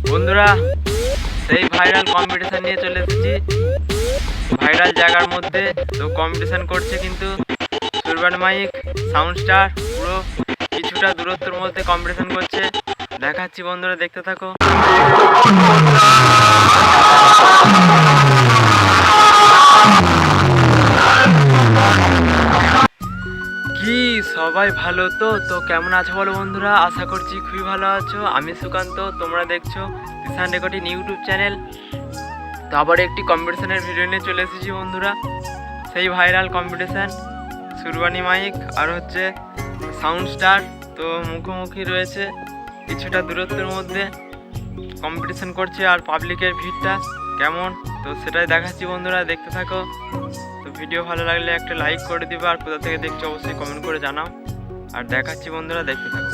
বন্ধুরা, সেই viral competition নিয়ে চলে এসেছি। ভাইরাল জায়গার মধ্যে তো কম্পিটিশন করছে, কিন্তু সুরবানি মাইক সাউন্ড স্টার পুরো কিছুটা দূরত্বের মধ্যে কম্পিটিশন করছে। দেখাচ্ছি বন্ধুরা, দেখতে থাকো। কি সবাই ভালো তো কেমন আছো বলো বন্ধুরা? আশা করছি খুবই ভালো আছো। আমি সুকান্ত, তোমরা দেখছো কিষান রেকর্ডিং ইউটিউব চ্যানেল। তো আবার একটি কম্পিটিশনের ভিডিও নিয়ে চলে এসেছি বন্ধুরা। সেই ভাইরাল কম্পিটিশান সুরবানি মাইক আর হচ্ছে সাউন্ড স্টার তো মুখোমুখি রয়েছে, কিছুটা দূরত্বের মধ্যে কম্পিটিশান করছে। আর পাবলিকের ভিড়টা কেমন তো সেটাই দেখাচ্ছি বন্ধুরা, দেখতে থাকো। তো ভিডিও ভালো লাগলে একটা লাইক করে দিবে, আর কোথা থেকে দেখছো অবশ্যই কমেন্ট করে জানাও। আর দেখাচ্ছি বন্ধুরা, দেখতে থাকো।